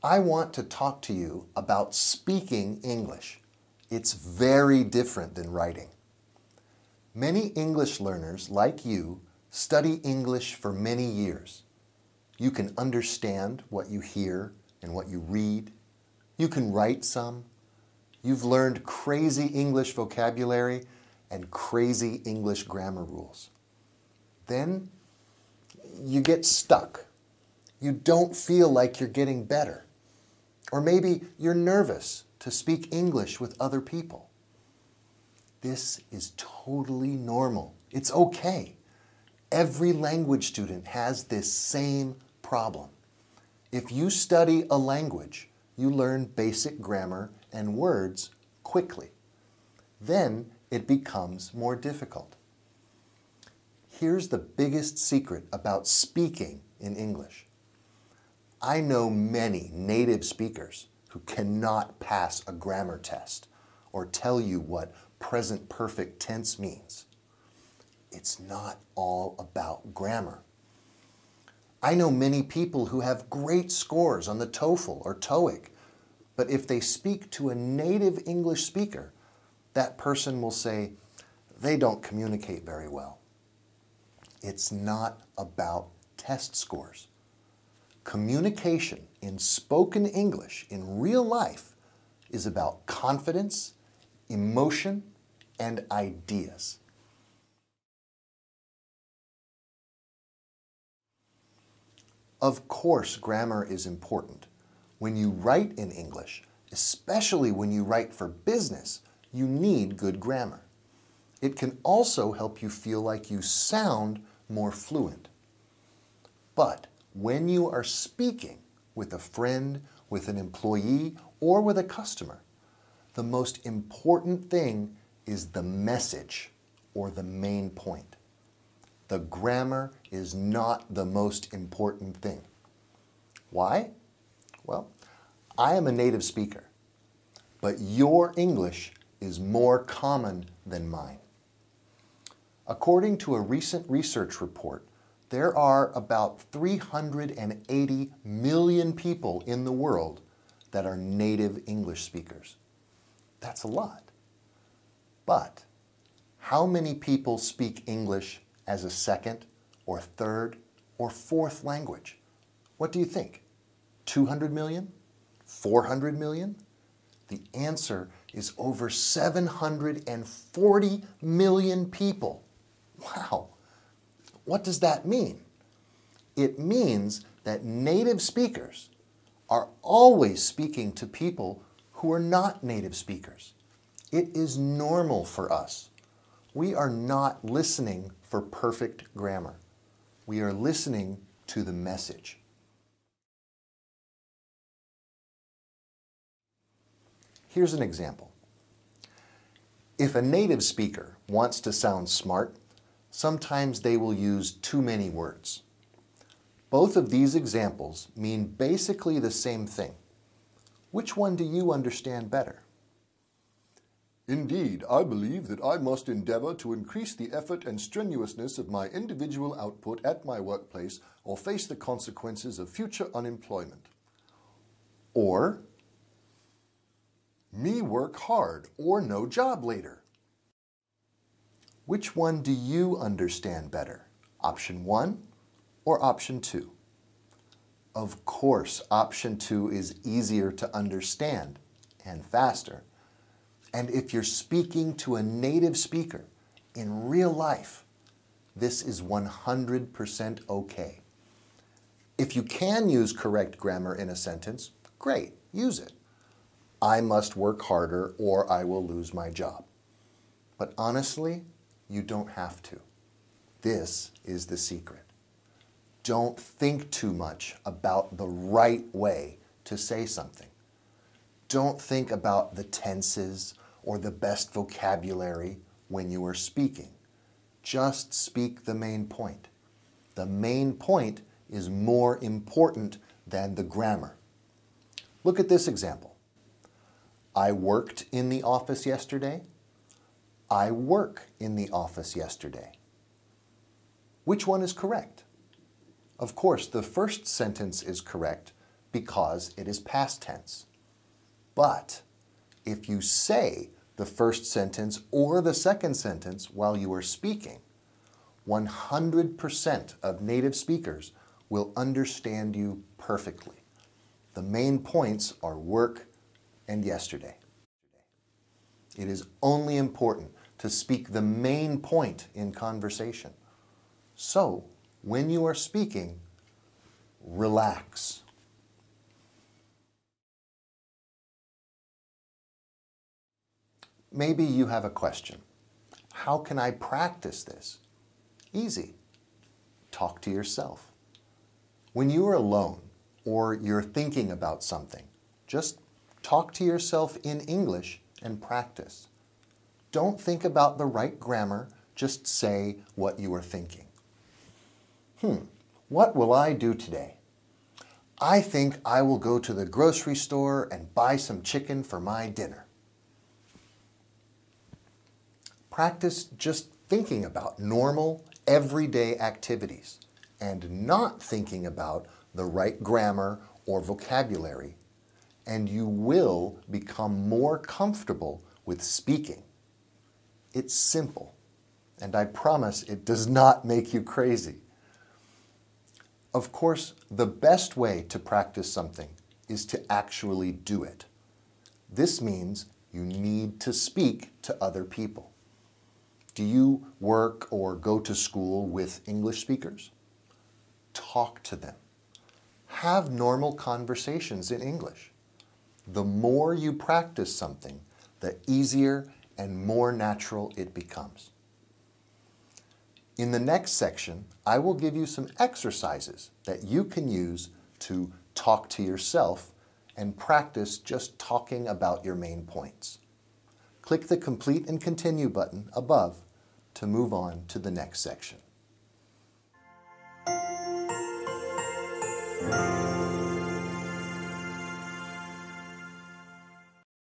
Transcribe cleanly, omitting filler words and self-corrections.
I want to talk to you about speaking English. It's very different than writing. Many English learners, like you, study English for many years. You can understand what you hear and what you read. You can write some. You've learned crazy English vocabulary and crazy English grammar rules. Then you get stuck. You don't feel like you're getting better. Or maybe you're nervous to speak English with other people. This is totally normal. It's okay. Every language student has this same problem. If you study a language, you learn basic grammar and words quickly. Then it becomes more difficult. Here's the biggest secret about speaking in English. I know many native speakers who cannot pass a grammar test or tell you what present perfect tense means. It's not all about grammar. I know many people who have great scores on the TOEFL or TOEIC, but if they speak to a native English speaker, that person will say, they don't communicate very well. It's not about test scores. Communication in spoken English in real life is about confidence, emotion, and ideas. Of course, grammar is important. When you write in English, especially when you write for business, you need good grammar. It can also help you feel like you sound more fluent. But when you are speaking with a friend, with an employee, or with a customer, the most important thing is the message or the main point. The grammar is not the most important thing. Why? Well, I am a native speaker, but your English is more common than mine. According to a recent research report, there are about 380 million people in the world that are native English speakers. That's a lot. But how many people speak English as a second or third or fourth language? What do you think? 200 million? 400 million? The answer is over 740 million people. Wow! What does that mean? It means that native speakers are always speaking to people who are not native speakers. It is normal for us. We are not listening for perfect grammar. We are listening to the message. Here's an example. If a native speaker wants to sound smart, sometimes they will use too many words. Both of these examples mean basically the same thing. Which one do you understand better? Indeed, I believe that I must endeavor to increase the effort and strenuousness of my individual output at my workplace or face the consequences of future unemployment. Or, Me work hard or no job later. which one do you understand better? Option 1 or option 2? Of course, option 2 is easier to understand and faster. And if you're speaking to a native speaker in real life, this is 100% okay. If you can use correct grammar in a sentence, great, use it. I must work harder or I will lose my job. But honestly, you don't have to. This is the secret. Don't think too much about the right way to say something. Don't think about the tenses or the best vocabulary when you are speaking. Just speak the main point. The main point is more important than the grammar. Look at this example. I worked in the office yesterday. I work in the office yesterday. Which one is correct? Of course, the first sentence is correct because it is past tense. But if you say the first sentence or the second sentence while you are speaking, 100% of native speakers will understand you perfectly. The main points are work and yesterday. It is only important to speak the main point in conversation. So, when you are speaking, relax. Maybe you have a question. How can I practice this? Easy. Talk to yourself. When you are alone or you're thinking about something, just talk to yourself in English and practice. Don't think about the right grammar, just say what you are thinking. What will I do today? I think I will go to the grocery store and buy some chicken for my dinner. Practice just thinking about normal, everyday activities and not thinking about the right grammar or vocabulary, and you will become more comfortable with speaking. It's simple, and I promise it does not make you crazy. Of course, the best way to practice something is to actually do it. This means you need to speak to other people. Do you work or go to school with English speakers? Talk to them. Have normal conversations in English. The more you practice something, the easier and more natural it becomes. In the next section, I will give you some exercises that you can use to talk to yourself and practice just talking about your main points. Click the Complete and Continue button above to move on to the next section.